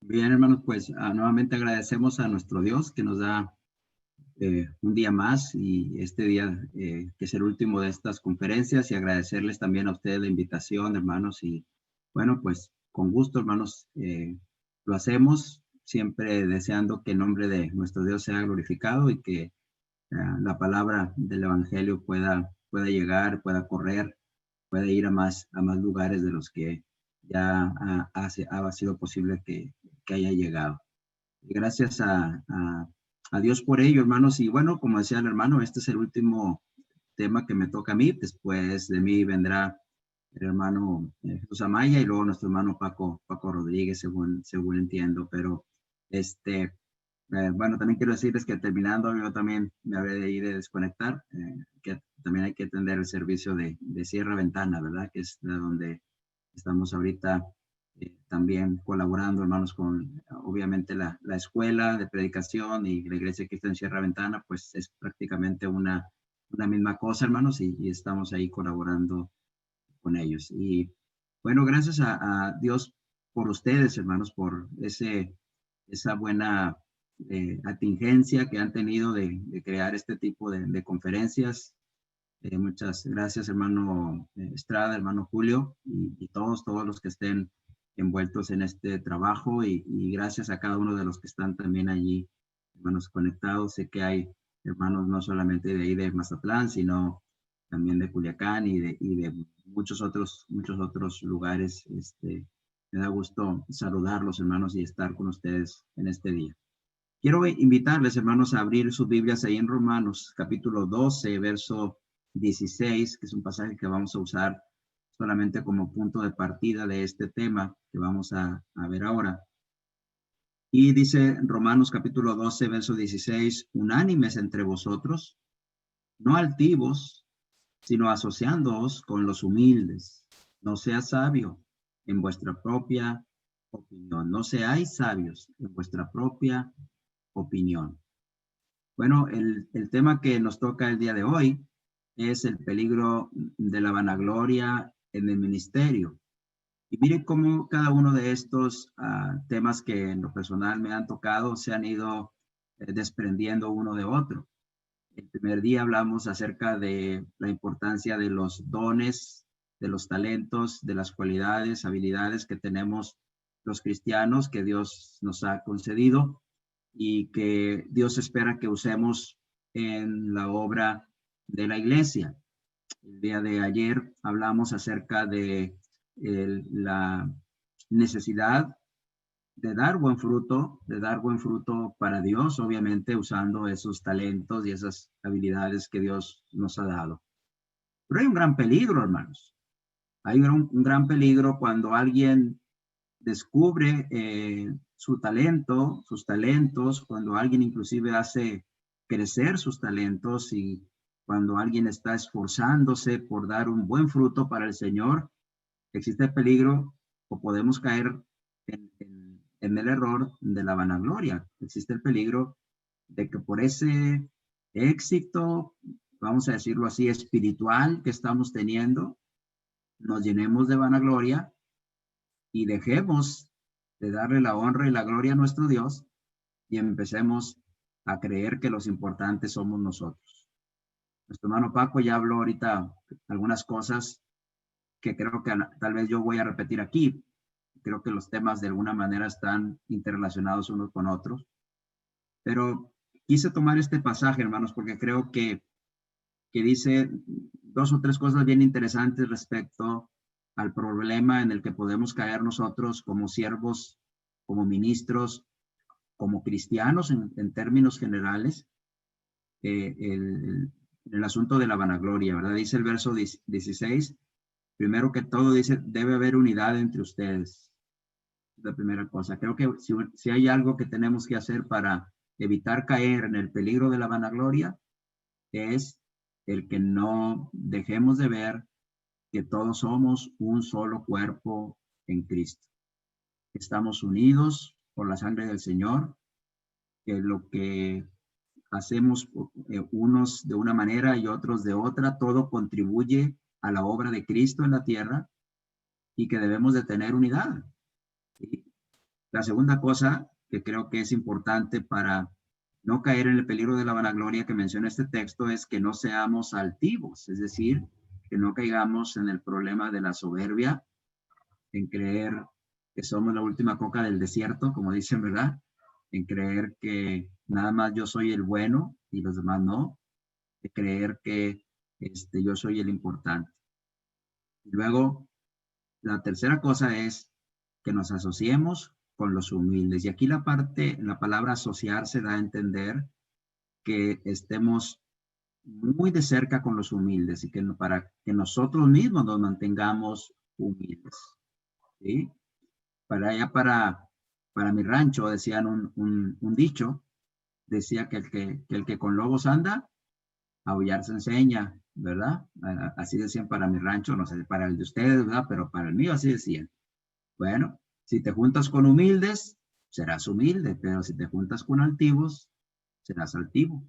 Bien, hermanos, pues nuevamente agradecemos a nuestro Dios que nos da un día más y este día que es el último de estas conferencias y agradecerles también a ustedes la invitación, hermanos. Y bueno, pues con gusto, hermanos, lo hacemos siempre deseando que el nombre de nuestro Dios sea glorificado y que la palabra del Evangelio pueda llegar, pueda correr, pueda ir a más lugares de los que ya ha sido posible que haya llegado. Gracias a Dios por ello, hermanos. Y bueno, como decía el hermano, este es el último tema que me toca a mí. Después de mí vendrá el hermano Jesús Amaya y luego nuestro hermano Paco Rodríguez, según entiendo. Pero bueno, también quiero decirles que terminando, yo también me habré de ir a desconectar, que también hay que atender el servicio de Sierra Ventana, ¿verdad? Que es de donde estamos ahorita también colaborando, hermanos, con obviamente la escuela de predicación y la iglesia que está en Sierra Ventana, pues es prácticamente una misma cosa, hermanos, y estamos ahí colaborando con ellos. Y bueno, gracias a Dios por ustedes, hermanos, por esa buena atingencia que han tenido de crear este tipo de conferencias. Muchas gracias, hermano Estrada, hermano Julio, y todos los que estén envueltos en este trabajo, y gracias a cada uno de los que están también allí, hermanos conectados. Sé que hay hermanos no solamente de ahí de Mazatlán, sino también de Culiacán y de muchos otros lugares. Me da gusto saludarlos, hermanos, y estar con ustedes en este día. Quiero invitarles, hermanos, a abrir sus Biblias ahí en Romanos, capítulo 12, verso 16, que es un pasaje que vamos a usar solamente como punto de partida de este tema que vamos a ver ahora. Y dice Romanos capítulo 12, verso 16, unánimes entre vosotros, no altivos, sino asociándoos con los humildes. No seas sabio en vuestra propia opinión. No seáis sabios en vuestra propia opinión. Bueno, el tema que nos toca el día de hoy es el peligro de la vanagloria en el ministerio. Y mire cómo cada uno de estos temas que en lo personal me han tocado se han ido desprendiendo uno de otro. El primer día hablamos acerca de la importancia de los dones, de los talentos, de las cualidades, habilidades que tenemos los cristianos que Dios nos ha concedido y que Dios espera que usemos en la obra de la iglesia. El día de ayer hablamos acerca de la necesidad de dar buen fruto para Dios, obviamente usando esos talentos y esas habilidades que Dios nos ha dado. Pero hay un gran peligro, hermanos. Hay un gran peligro cuando alguien descubre su talento, sus talentos, cuando alguien inclusive hace crecer sus talentos y cuando alguien está esforzándose por dar un buen fruto para el Señor, existe el peligro o podemos caer en el error de la vanagloria. Existe el peligro de que por ese éxito, vamos a decirlo así, espiritual que estamos teniendo, nos llenemos de vanagloria y dejemos de darle la honra y la gloria a nuestro Dios y empecemos a creer que los importantes somos nosotros. Nuestro hermano Paco ya habló ahorita algunas cosas que creo que tal vez yo voy a repetir aquí. Creo que los temas de alguna manera están interrelacionados unos con otros, pero quise tomar este pasaje, hermanos, porque creo que dice dos o tres cosas bien interesantes respecto al problema en el que podemos caer nosotros como siervos, como ministros, como cristianos en términos generales, el asunto de la vanagloria, ¿verdad? Dice el verso 16, primero que todo dice, debe haber unidad entre ustedes. La primera cosa. Creo que si hay algo que tenemos que hacer para evitar caer en el peligro de la vanagloria, es el que no dejemos de ver que todos somos un solo cuerpo en Cristo. Estamos unidos por la sangre del Señor, que lo que hacemos unos de una manera y otros de otra, todo contribuye a la obra de Cristo en la tierra y que debemos de tener unidad. ¿Sí? La segunda cosa que creo que es importante para no caer en el peligro de la vanagloria que menciona este texto es que no seamos altivos, es decir, que no caigamos en el problema de la soberbia, en creer que somos la última coca del desierto, como dicen, ¿verdad? En creer que nada más yo soy el bueno y los demás no, de creer que yo soy el importante. Y luego, la tercera cosa es que nos asociemos con los humildes. Y aquí la palabra asociarse da a entender que estemos muy de cerca con los humildes y que para que nosotros mismos nos mantengamos humildes. ¿Sí? Para mi rancho decían un dicho, decía que el que con lobos anda, aullar se enseña, ¿verdad? Así decían para mi rancho, no sé, para el de ustedes, ¿verdad? Pero para el mío así decían. Bueno, si te juntas con humildes, serás humilde, pero si te juntas con altivos, serás altivo.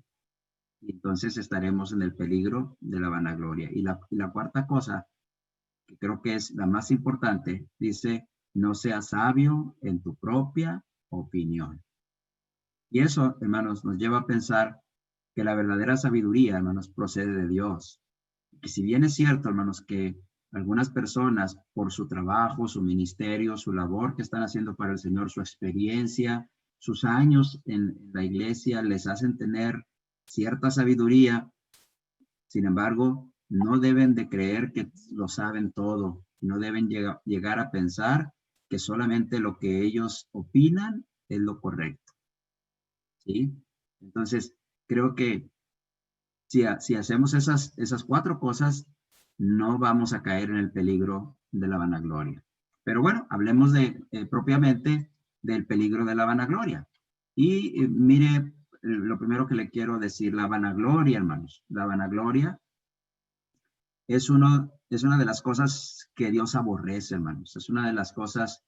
Y entonces estaremos en el peligro de la vanagloria. Y la cuarta cosa, que creo que es la más importante, dice, no seas sabio en tu propia opinión. Y eso, hermanos, nos lleva a pensar que la verdadera sabiduría, hermanos, procede de Dios. Que si bien es cierto, hermanos, que algunas personas, por su trabajo, su ministerio, su labor que están haciendo para el Señor, su experiencia, sus años en la iglesia, les hacen tener cierta sabiduría, sin embargo, no deben de creer que lo saben todo, no deben llegar a pensar que solamente lo que ellos opinan es lo correcto, ¿sí? Entonces, creo que si hacemos esas cuatro cosas, no vamos a caer en el peligro de la vanagloria. Pero bueno, hablemos propiamente del peligro de la vanagloria. Y mire, lo primero que le quiero decir, la vanagloria, hermanos, la vanagloria es una de las cosas que Dios aborrece, hermanos. Es una de las cosas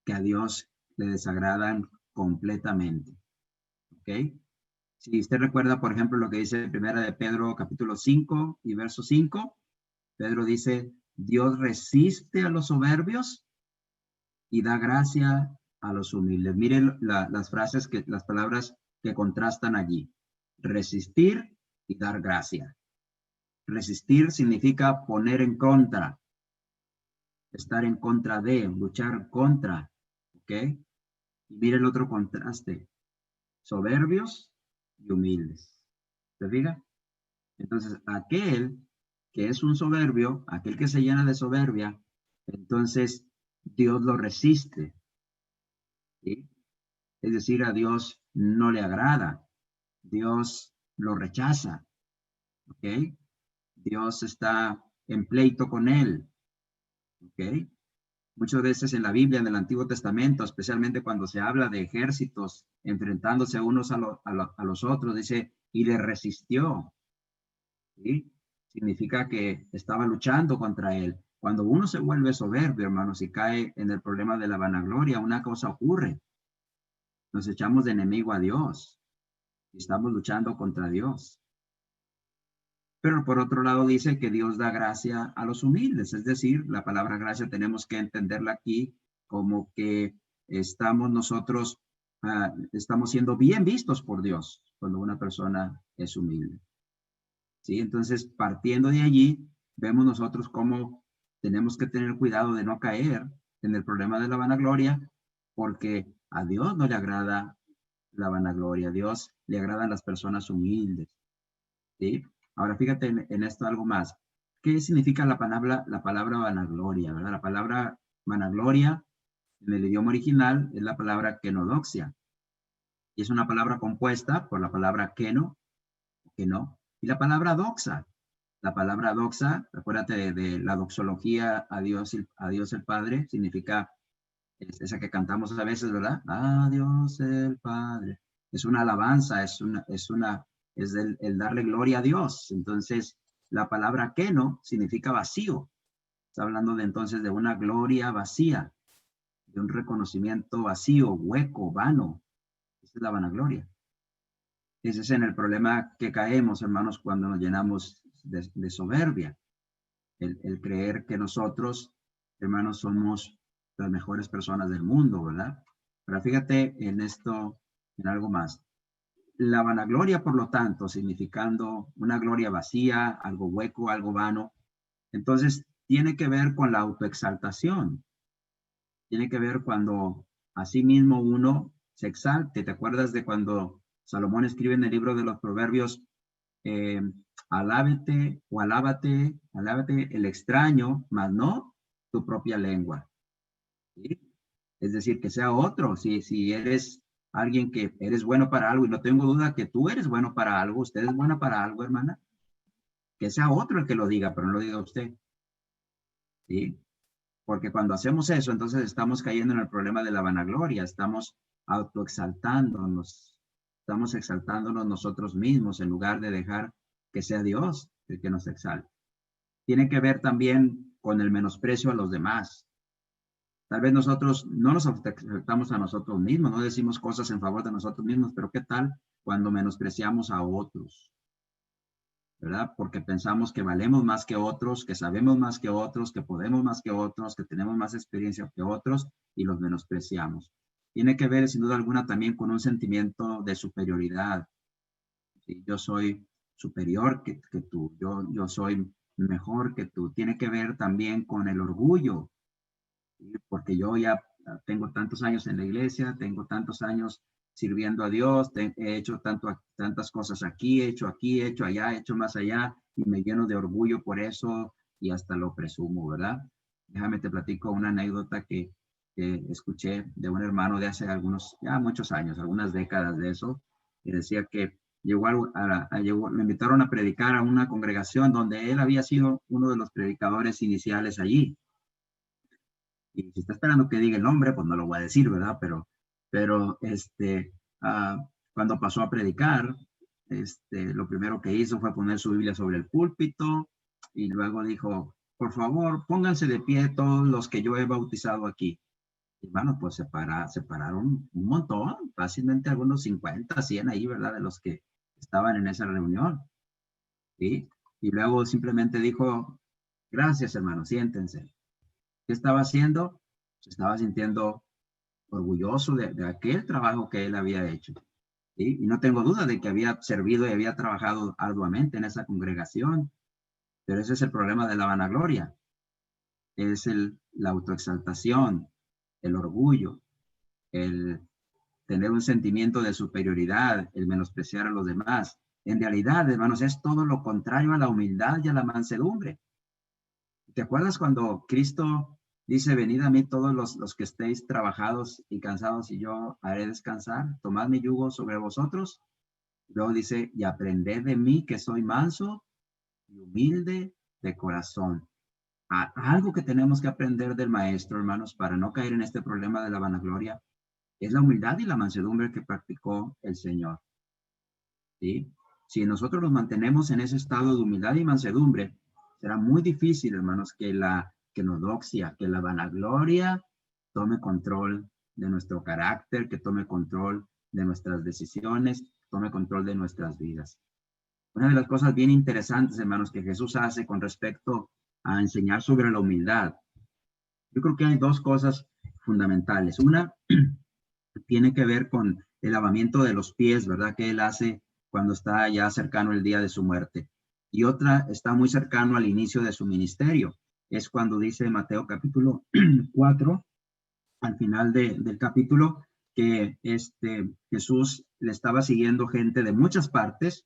que a Dios le desagradan completamente. ¿Ok? Si usted recuerda, por ejemplo, lo que dice Primera de Pedro, capítulo 5 y verso 5, Pedro dice, Dios resiste a los soberbios y da gracia a los humildes. Miren las palabras que contrastan allí. Resistir y dar gracia. Resistir significa poner en contra, estar en contra de, luchar contra, ¿ok? Y mire el otro contraste, soberbios y humildes. ¿Se fija? Entonces, aquel que es un soberbio, aquel que se llena de soberbia, entonces Dios lo resiste, ¿sí? Es decir, a Dios no le agrada, Dios lo rechaza, ¿ok? Dios está en pleito con él, ¿ok? Muchas veces en la Biblia, en el Antiguo Testamento, especialmente cuando se habla de ejércitos enfrentándose unos a los otros, dice, y le resistió. ¿Sí? Significa que estaba luchando contra él. Cuando uno se vuelve soberbio, hermanos, y cae en el problema de la vanagloria, una cosa ocurre. Nos echamos de enemigo a Dios y estamos luchando contra Dios. Pero por otro lado dice que Dios da gracia a los humildes, es decir, la palabra gracia tenemos que entenderla aquí como que nosotros estamos siendo bien vistos por Dios cuando una persona es humilde. ¿Sí? Entonces, partiendo de allí, vemos nosotros cómo tenemos que tener cuidado de no caer en el problema de la vanagloria, porque a Dios no le agrada la vanagloria, a Dios le agradan las personas humildes. ¿Sí? Ahora fíjate en esto algo más. ¿Qué significa la palabra vanagloria? ¿Verdad? La palabra vanagloria en el idioma original es la palabra kenodoxia. Y es una palabra compuesta por la palabra keno, que no, y la palabra doxa. La palabra doxa, acuérdate de la doxología a Dios el Padre, significa esa que cantamos a veces, ¿verdad? A Dios el Padre. Es una alabanza, es el darle gloria a Dios. Entonces, la palabra keno significa vacío. Está hablando entonces de una gloria vacía, de un reconocimiento vacío, hueco, vano. Esa es la vanagloria. Ese es en el problema que caemos, hermanos, cuando nos llenamos de soberbia. El creer que nosotros, hermanos, somos las mejores personas del mundo, ¿verdad? Pero fíjate en esto, en algo más. La vanagloria, por lo tanto, significando una gloria vacía, algo hueco, algo vano, entonces tiene que ver con la autoexaltación. Tiene que ver cuando a sí mismo uno se exalte. ¿Te acuerdas de cuando Salomón escribe en el libro de los Proverbios, eh, alábate o alábate el extraño, mas no tu propia lengua? ¿Sí? Es decir, que sea otro. Si eres alguien que eres bueno para algo, y no tengo duda que tú eres bueno para algo, usted es buena para algo, hermana, que sea otro el que lo diga, pero no lo diga usted. ¿Sí? Porque cuando hacemos eso, entonces estamos cayendo en el problema de la vanagloria, estamos autoexaltándonos, estamos exaltándonos nosotros mismos en lugar de dejar que sea Dios el que nos exalte. Tiene que ver también con el menosprecio a los demás. Tal vez nosotros no nos exaltamos a nosotros mismos, no decimos cosas en favor de nosotros mismos, pero ¿qué tal cuando menospreciamos a otros? ¿Verdad? Porque pensamos que valemos más que otros, que sabemos más que otros, que podemos más que otros, que tenemos más experiencia que otros y los menospreciamos. Tiene que ver, sin duda alguna, también con un sentimiento de superioridad. ¿Sí? Yo soy superior que tú, yo soy mejor que tú. Tiene que ver también con el orgullo, ¿sí? Porque yo ya tengo tantos años en la iglesia, tengo tantos años sirviendo a Dios, he hecho tantas cosas aquí, he hecho allá, he hecho más allá, y me lleno de orgullo por eso y hasta lo presumo, ¿verdad? Déjame te platico una anécdota que escuché de un hermano de hace ya muchos años, algunas décadas de eso, y decía que me invitaron a predicar a una congregación donde él había sido uno de los predicadores iniciales allí. Y si está esperando que diga el nombre, pues no lo voy a decir, ¿verdad? Pero cuando pasó a predicar, lo primero que hizo fue poner su Biblia sobre el púlpito y luego dijo, por favor, pónganse de pie todos los que yo he bautizado aquí. Y bueno, pues se pararon un montón, fácilmente algunos 50, 100 ahí, ¿verdad? De los que estaban en esa reunión, ¿sí? Y luego simplemente dijo, gracias, hermano, siéntense. ¿Qué estaba haciendo? Se estaba sintiendo orgulloso de aquel trabajo que él había hecho. ¿Sí? Y no tengo duda de que había servido y había trabajado arduamente en esa congregación, pero ese es el problema de la vanagloria. Es la autoexaltación, el orgullo, el tener un sentimiento de superioridad, el menospreciar a los demás. En realidad, hermanos, es todo lo contrario a la humildad y a la mansedumbre. ¿Te acuerdas cuando Cristo dice, venid a mí todos los que estéis trabajados y cansados y yo haré descansar? Tomad mi yugo sobre vosotros. Luego dice, y aprended de mí que soy manso y humilde de corazón. Algo que tenemos que aprender del maestro, hermanos, para no caer en este problema de la vanagloria, es la humildad y la mansedumbre que practicó el Señor. ¿Sí? Si nosotros nos mantenemos en ese estado de humildad y mansedumbre, será muy difícil, hermanos, que la kenodoxia, que la vanagloria tome control de nuestro carácter, que tome control de nuestras decisiones, tome control de nuestras vidas. Una de las cosas bien interesantes, hermanos, que Jesús hace con respecto a enseñar sobre la humildad, yo creo que hay dos cosas fundamentales. Una tiene que ver con el lavamiento de los pies, ¿verdad? Que él hace cuando está ya cercano el día de su muerte. Y otra está muy cercano al inicio de su ministerio. Es cuando dice Mateo capítulo 4, al final del capítulo, que Jesús le estaba siguiendo gente de muchas partes,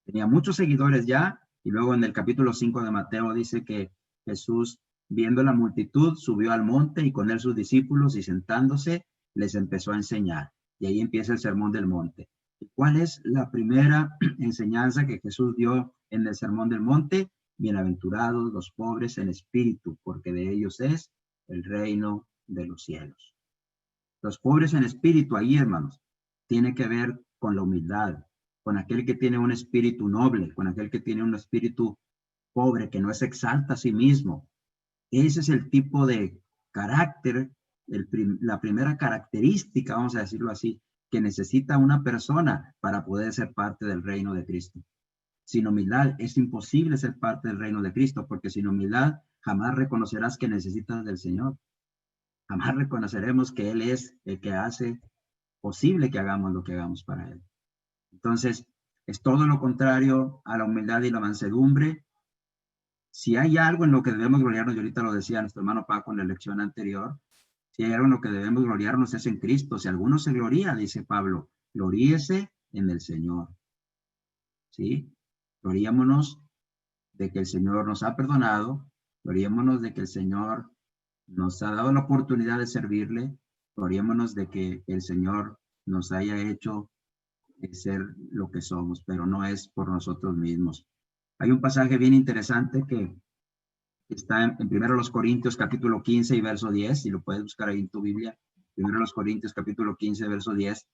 tenía muchos seguidores ya, y luego en el capítulo 5 de Mateo dice que Jesús, viendo la multitud, subió al monte y con él sus discípulos y sentándose, les empezó a enseñar. Y ahí empieza el sermón del monte. ¿Cuál es la primera enseñanza que Jesús dio en el sermón del monte? Bienaventurados los pobres en espíritu, porque de ellos es el reino de los cielos. Los pobres en espíritu, ahí, hermanos, tiene que ver con la humildad, con aquel que tiene un espíritu noble, con aquel que tiene un espíritu pobre, que no se exalta a sí mismo. Ese es el tipo de carácter, la primera característica, vamos a decirlo así, que necesita una persona para poder ser parte del reino de Cristo. Sin humildad es imposible ser parte del reino de Cristo, porque sin humildad jamás reconocerás que necesitas del Señor. jamás reconoceremos que Él es el que hace posible que hagamos lo que hagamos para Él. Entonces, es todo lo contrario a la humildad y la mansedumbre. Si hay algo en lo que debemos gloriarnos, y ahorita lo decía nuestro hermano Paco en la lección anterior, si hay algo en lo que debemos gloriarnos es en Cristo. Si alguno se gloría, dice Pablo, gloríese en el Señor. ¿Sí? Gloríamonos de que el Señor nos ha perdonado, gloríamonos de que el Señor nos ha dado la oportunidad de servirle, gloríamonos de que el Señor nos haya hecho ser lo que somos, pero no es por nosotros mismos. Hay un pasaje bien interesante que está en 1 Corintios capítulo 15 y verso 10, y lo puedes buscar ahí en tu Biblia. 1 Corintios capítulo 15, verso 10,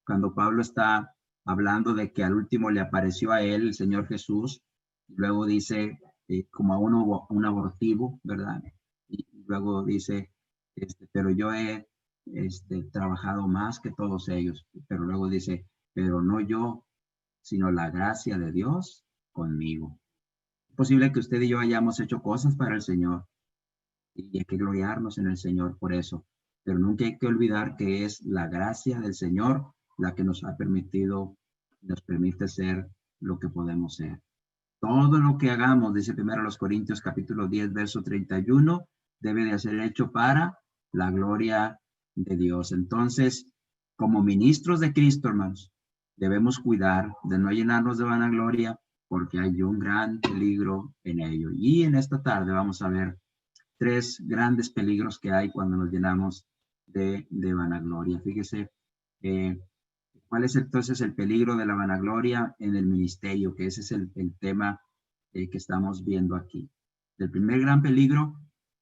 cuando Pablo está hablando de que al último le apareció a él el Señor Jesús, luego dice como a un abortivo, ¿verdad? Y luego dice, pero yo he trabajado más que todos ellos, pero luego dice, pero no yo, sino la gracia de Dios conmigo. Es posible que usted y yo hayamos hecho cosas para el Señor y hay que gloriarnos en el Señor por eso, pero nunca hay que olvidar que es la gracia del Señor la que nos ha permitido, nos permite ser lo que podemos ser. Todo lo que hagamos, dice 1 Corintios capítulo 10, verso 31, debe de ser hecho para la gloria de Dios. Entonces, como ministros de Cristo, hermanos, debemos cuidar de no llenarnos de vanagloria porque hay un gran peligro en ello. Y en esta tarde vamos a ver 3 grandes peligros que hay cuando nos llenamos de vanagloria. Fíjese, ¿cuál es entonces el peligro de la vanagloria en el ministerio? Que ese es el tema que estamos viendo aquí. El primer gran peligro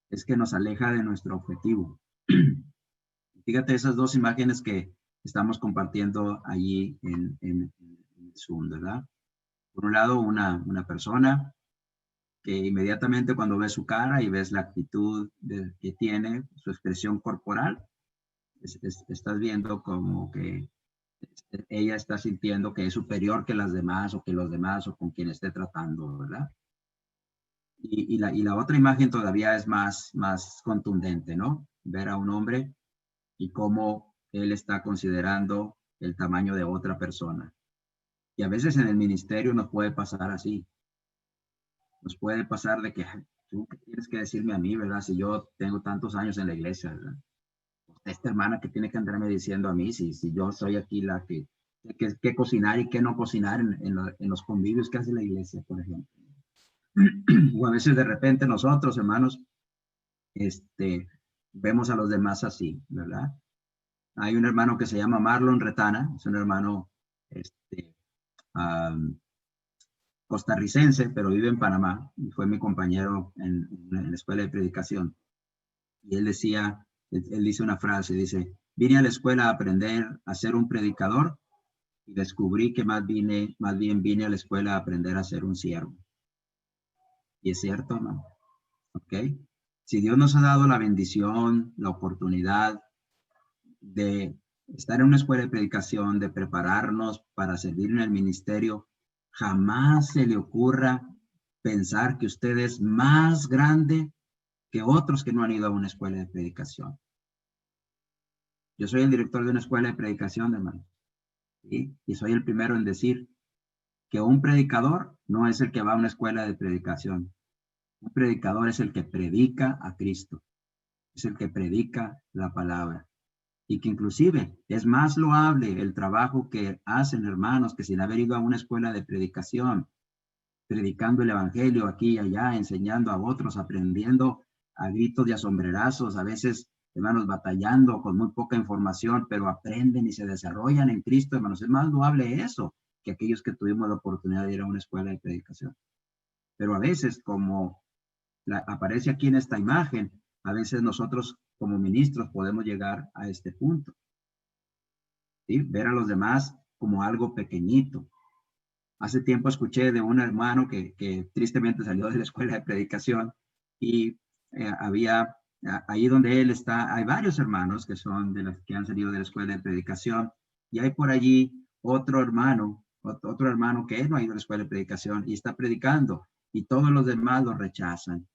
es que nos aleja de nuestro objetivo. Fíjate esas 2 imágenes que estamos compartiendo allí en Zoom, ¿verdad? Por un lado, una persona que inmediatamente cuando ves su cara y ves la actitud que tiene, su expresión corporal, estás viendo como que ella está sintiendo que es superior que las demás o que los demás o con quien esté tratando, ¿verdad? Y la otra imagen todavía es más contundente, ¿no? Ver a un hombre y cómo él está considerando el tamaño de otra persona. Y a veces en el ministerio nos puede pasar así. Nos puede pasar de que tú tienes que decirme a mí, ¿verdad? Si yo tengo tantos años en la iglesia, ¿verdad? Esta hermana que tiene que andarme diciendo a mí si yo soy aquí la que cocinar y qué no cocinar en los convivios que hace la iglesia, por ejemplo. O a veces de repente nosotros, hermanos, vemos a los demás así, ¿verdad? Hay un hermano que se llama Marlon Retana, es un hermano costarricense, pero vive en Panamá, y fue mi compañero en la escuela de predicación. Y él decía, él dice una frase, dice, vine a la escuela a aprender a ser un predicador y descubrí que más bien vine a la escuela a aprender a ser un siervo. Y es cierto, ¿no? ¿Ok? Si Dios nos ha dado la bendición, la oportunidad de estar en una escuela de predicación, de prepararnos para servir en el ministerio, jamás se le ocurra pensar que usted es más grande que otros que no han ido a una escuela de predicación. Yo soy el director de una escuela de predicación, hermano, ¿sí? Y soy el primero en decir que un predicador no es el que va a una escuela de predicación. Un predicador es el que predica a Cristo, es el que predica la palabra. Y que inclusive es más loable el trabajo que hacen hermanos que sin haber ido a una escuela de predicación, predicando el evangelio aquí y allá, enseñando a otros, aprendiendo a gritos y a sombrerazos, a veces, hermanos, batallando con muy poca información, pero aprenden y se desarrollan en Cristo, hermanos. Es más loable eso que aquellos que tuvimos la oportunidad de ir a una escuela de predicación. Pero a veces, como aparece aquí en esta imagen, a veces nosotros como ministros podemos llegar a este punto, ¿sí? Ver a los demás como algo pequeñito. Hace tiempo escuché de un hermano que tristemente salió de la escuela de predicación y había, ahí donde él está, hay varios hermanos que son de los que han salido de la escuela de predicación y hay por allí otro hermano que él no ha ido a la escuela de predicación y está predicando y todos los demás lo rechazan.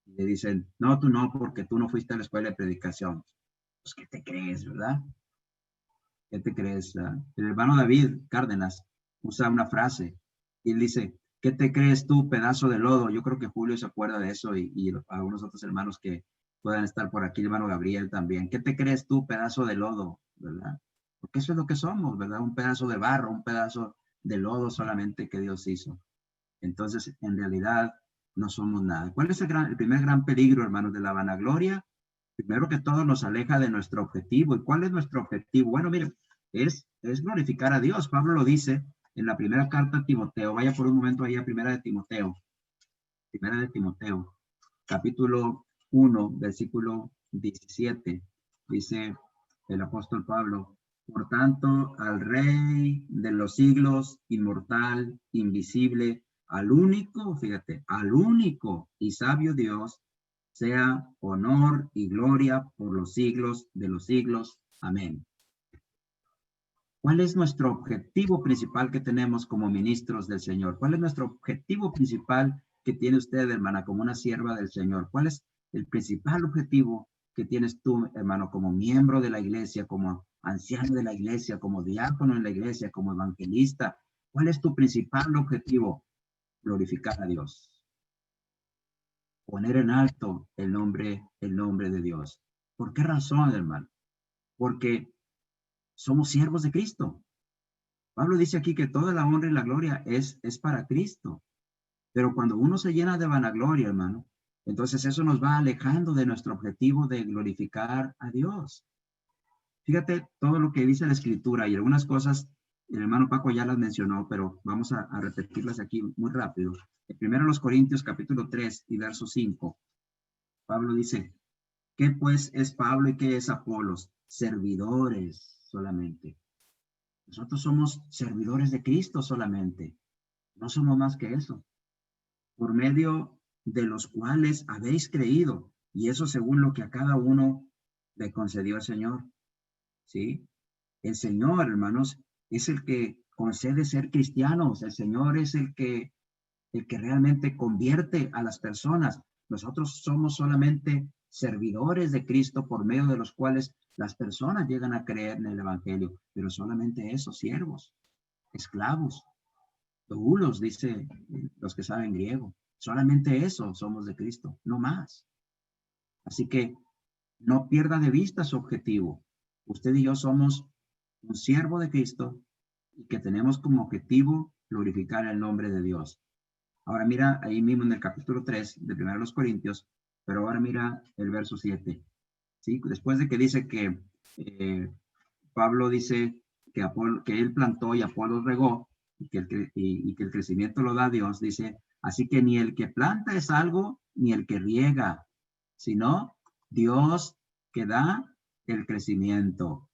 Y le dicen, no, tú no, porque tú no fuiste a la escuela de predicación. Pues, ¿qué te crees, verdad? ¿Qué te crees? El hermano David Cárdenas usa una frase y él dice, ¿qué te crees tú, pedazo de lodo? Yo creo que Julio se acuerda de eso y algunos otros hermanos que puedan estar por aquí, el hermano Gabriel también. ¿Qué te crees tú, pedazo de lodo? ¿Verdad? Porque eso es lo que somos, ¿verdad? Un pedazo de barro, un pedazo de lodo solamente que Dios hizo. Entonces, en realidad, no somos nada. ¿Cuál es el primer gran peligro, hermanos, de la vanagloria? Primero que todo nos aleja de nuestro objetivo. ¿Y cuál es nuestro objetivo? Bueno, miren, es glorificar a Dios. Pablo lo dice en la primera carta a Timoteo. Vaya por un momento ahí a primera de Timoteo, capítulo 1, versículo 17. Dice el apóstol Pablo, por tanto, al Rey de los siglos, inmortal, invisible, al único, fíjate, al único y sabio Dios, sea honor y gloria por los siglos de los siglos. Amén. ¿Cuál es nuestro objetivo principal que tenemos como ministros del Señor? ¿Cuál es nuestro objetivo principal que tiene usted, hermana, como una sierva del Señor? ¿Cuál es el principal objetivo que tienes tú, hermano, como miembro de la iglesia, como anciano de la iglesia, como diácono en la iglesia, como evangelista? ¿Cuál es tu principal objetivo? Glorificar a Dios. Poner en alto el nombre de Dios. ¿Por qué razón, hermano? Porque somos siervos de Cristo. Pablo dice aquí que toda la honra y la gloria es para Cristo. Pero cuando uno se llena de vanagloria, hermano, entonces eso nos va alejando de nuestro objetivo de glorificar a Dios. Fíjate todo lo que dice la Escritura y algunas cosas, el hermano Paco ya las mencionó, pero vamos a repetirlas aquí muy rápido. Primero los Corintios capítulo 3 y verso 5. Pablo dice, ¿qué pues es Pablo y qué es Apolos? Servidores solamente. Nosotros somos servidores de Cristo solamente. No somos más que eso. Por medio de los cuales habéis creído. Y eso según lo que a cada uno le concedió el Señor. ¿Sí? El Señor, hermanos, es el que concede ser cristianos. El Señor es el que realmente convierte a las personas. Nosotros somos solamente servidores de Cristo por medio de los cuales las personas llegan a creer en el Evangelio, pero solamente eso, siervos, esclavos, doulos, dice los que saben griego. Solamente eso somos de Cristo, no más. Así que no pierda de vista su objetivo. Usted y yo somos un siervo de Cristo y que tenemos como objetivo glorificar el nombre de Dios. Ahora mira ahí mismo en el capítulo 3 de 1 Corintios, pero ahora mira el verso 7. ¿Sí? Después de que dice que Pablo dice que él plantó y Apolo regó y que el crecimiento lo da Dios, dice, así que ni el que planta es algo, ni el que riega, sino Dios que da el crecimiento.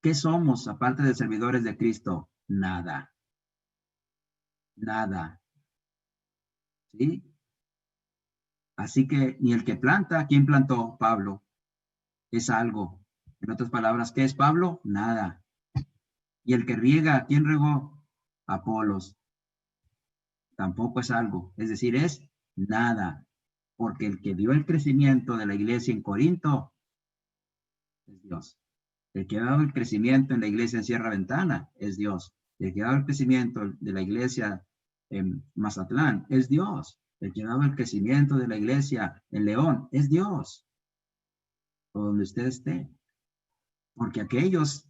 ¿Qué somos aparte de servidores de Cristo? Nada. Nada. ¿Sí? Así que ni el que planta, ¿quién plantó? Pablo. Es algo. En otras palabras, ¿qué es Pablo? Nada. Y el que riega, ¿quién regó? Apolos. Tampoco es algo. Es decir, es nada. Porque el que dio el crecimiento de la iglesia en Corinto es Dios. El que ha dado el crecimiento en la iglesia en Sierra Ventana es Dios. El que ha dado el crecimiento de la iglesia en Mazatlán es Dios. El que ha dado el crecimiento de la iglesia en León es Dios. O donde usted esté. Porque aquellos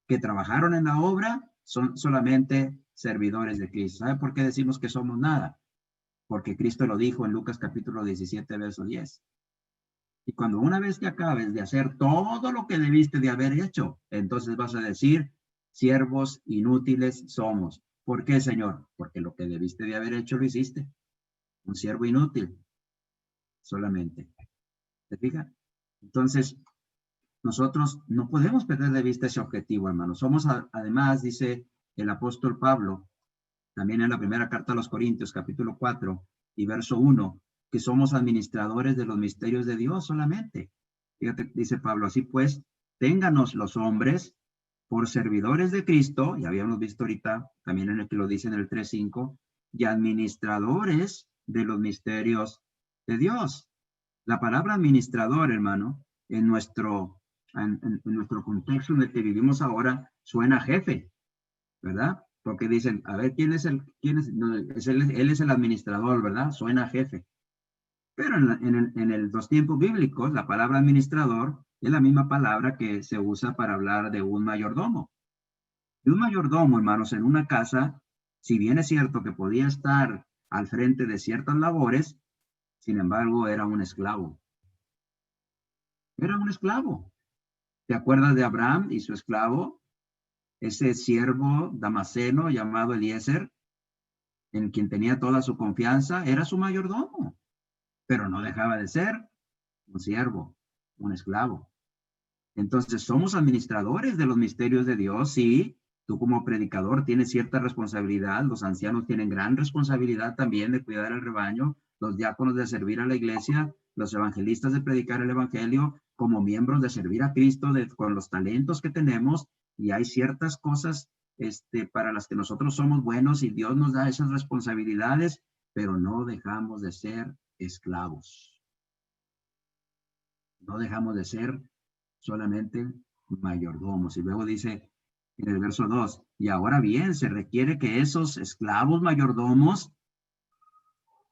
que trabajaron en la obra son solamente servidores de Cristo. ¿Sabe por qué decimos que somos nada? Porque Cristo lo dijo en Lucas capítulo 17, verso 10. Y cuando una vez que acabes de hacer todo lo que debiste de haber hecho, entonces vas a decir, siervos inútiles somos. ¿Por qué, Señor? Porque lo que debiste de haber hecho lo hiciste. Un siervo inútil, solamente. ¿Te fijas? Entonces, nosotros no podemos perder de vista ese objetivo, hermano. Somos, además, dice el apóstol Pablo, también en la primera carta a los Corintios, capítulo 4 y verso 1, que somos administradores de los misterios de Dios solamente. Fíjate, dice Pablo, así pues, ténganos los hombres por servidores de Cristo, ya habíamos visto ahorita, también en el que lo dice en el 3:5, y administradores de los misterios de Dios. La palabra administrador, hermano, en nuestro contexto en el que vivimos ahora, suena jefe, ¿verdad? Porque dicen, a ver, no, él es el administrador, ¿verdad? Suena jefe. Pero en los tiempos bíblicos, la palabra administrador es la misma palabra que se usa para hablar de un mayordomo. Y un mayordomo, hermanos, en una casa, si bien es cierto que podía estar al frente de ciertas labores, sin embargo, era un esclavo. Era un esclavo. ¿Te acuerdas de Abraham y su esclavo? Ese siervo damaseno llamado Eliezer, en quien tenía toda su confianza, era su mayordomo, pero no dejaba de ser un siervo, un esclavo. Entonces, somos administradores de los misterios de Dios, sí. Tú como predicador tienes cierta responsabilidad, los ancianos tienen gran responsabilidad también de cuidar el rebaño, los diáconos de servir a la iglesia, los evangelistas de predicar el evangelio, como miembros de servir a Cristo con los talentos que tenemos, y hay ciertas cosas para las que nosotros somos buenos y Dios nos da esas responsabilidades, pero no dejamos de ser esclavos. No dejamos de ser solamente mayordomos. Y luego dice en el verso 2, y ahora bien, se requiere que esos esclavos mayordomos,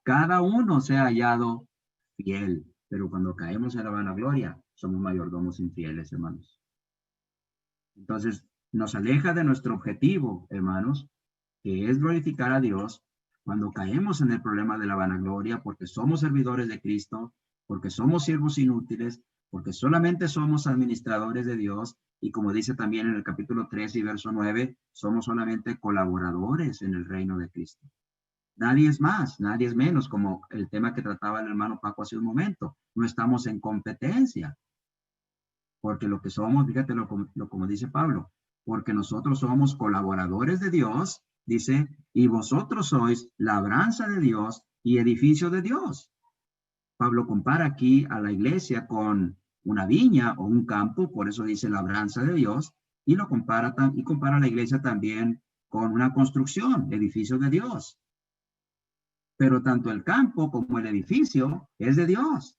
cada uno sea hallado fiel. Pero cuando caemos en la vanagloria, somos mayordomos infieles, hermanos. Entonces, nos aleja de nuestro objetivo, hermanos, que es glorificar a Dios, cuando caemos en el problema de la vanagloria, porque somos servidores de Cristo, porque somos siervos inútiles, porque solamente somos administradores de Dios, y como dice también en el capítulo 3 y verso 9, somos solamente colaboradores en el reino de Cristo. Nadie es más, nadie es menos, como el tema que trataba el hermano Paco hace un momento. No estamos en competencia, porque lo que somos, fíjate como dice Pablo, porque nosotros somos colaboradores de Dios, dice, y vosotros sois labranza de Dios y edificio de Dios. Pablo compara aquí a la iglesia con una viña o un campo, por eso dice labranza de Dios, y compara a la iglesia también con una construcción, edificio de Dios. Pero tanto el campo como el edificio es de Dios.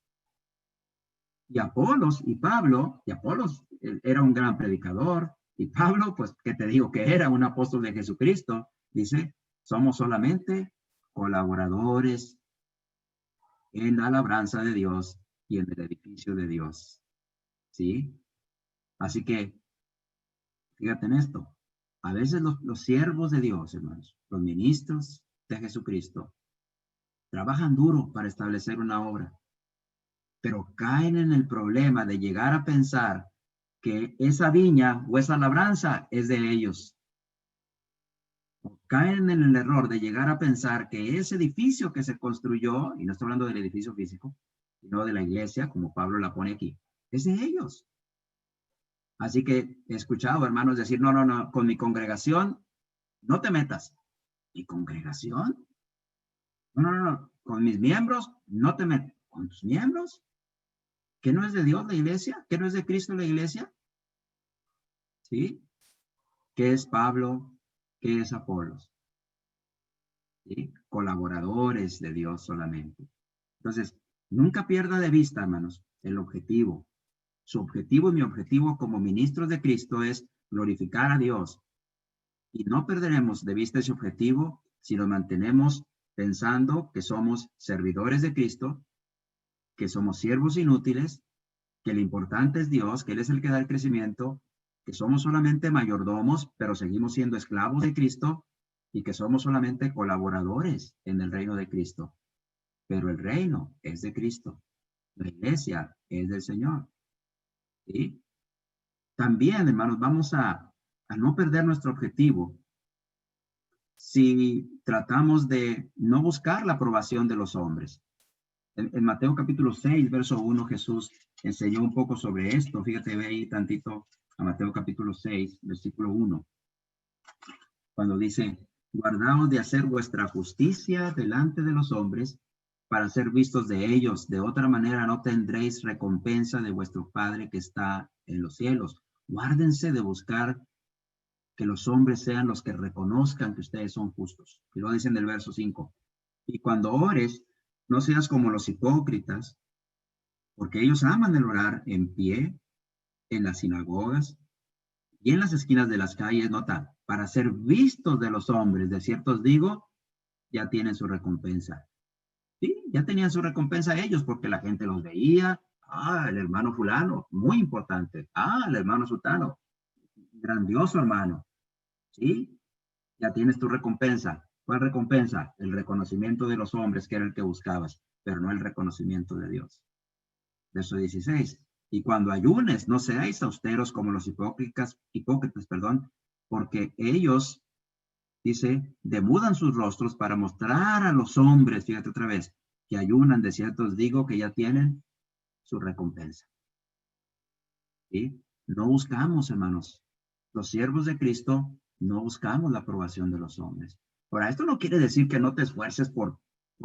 Y Apolos era un gran predicador, y Pablo, pues, ¿qué te digo? Que era un apóstol de Jesucristo. Dice, somos solamente colaboradores en la labranza de Dios y en el edificio de Dios. ¿Sí? Así que, fíjate en esto. A veces los siervos de Dios, hermanos, los ministros de Jesucristo, trabajan duro para establecer una obra, pero caen en el problema de llegar a pensar que esa viña o esa labranza es de ellos. O caen en el error de llegar a pensar que ese edificio que se construyó, y no estoy hablando del edificio físico, sino de la iglesia, como Pablo la pone aquí, es de ellos. Así que he escuchado hermanos decir, no, con mi congregación no te metas. ¿Mi congregación? No, con mis miembros no te metas. ¿Con tus miembros? ¿Qué no es de Dios la iglesia? ¿Qué no es de Cristo la iglesia? ¿Sí? ¿Qué es Pablo? ¿Qué es Apolos? ¿Sí? Colaboradores de Dios solamente. Entonces, nunca pierda de vista, hermanos, el objetivo. Su objetivo y mi objetivo como ministros de Cristo es glorificar a Dios. Y no perderemos de vista ese objetivo si nos mantenemos pensando que somos servidores de Cristo, que somos siervos inútiles, que lo importante es Dios, que Él es el que da el crecimiento, que somos solamente mayordomos, pero seguimos siendo esclavos de Cristo, y que somos solamente colaboradores en el reino de Cristo. Pero el reino es de Cristo. La iglesia es del Señor. ¿Sí? También, hermanos, vamos a no perder nuestro objetivo si tratamos de no buscar la aprobación de los hombres. En Mateo capítulo 6, verso 1, Jesús enseñó un poco sobre esto. Fíjate, ve ahí tantito a Mateo capítulo 6, versículo 1, cuando dice, guardaos de hacer vuestra justicia delante de los hombres para ser vistos de ellos. De otra manera no tendréis recompensa de vuestro Padre que está en los cielos. Guárdense de buscar que los hombres sean los que reconozcan que ustedes son justos. Y lo dicen en el verso 5. Y cuando ores, no seas como los hipócritas, porque ellos aman el orar en pie, en las sinagogas y en las esquinas de las calles, nota, para ser vistos de los hombres. De cierto os digo, ya tienen su recompensa. Sí, ya tenían su recompensa ellos porque la gente los veía. Ah, el hermano fulano, muy importante. Ah, el hermano sutano, grandioso hermano. Sí, ya tienes tu recompensa. ¿Cuál recompensa? El reconocimiento de los hombres, que era el que buscabas, pero no el reconocimiento de Dios. Verso 16. Y cuando ayunes, no seáis austeros como los hipócritas, porque ellos, dice, demudan sus rostros para mostrar a los hombres, fíjate otra vez, que ayunan. De cierto os digo que ya tienen su recompensa. ¿Sí? No buscamos, hermanos, los siervos de Cristo, no buscamos la aprobación de los hombres. Ahora, esto no quiere decir que no te esfuerces por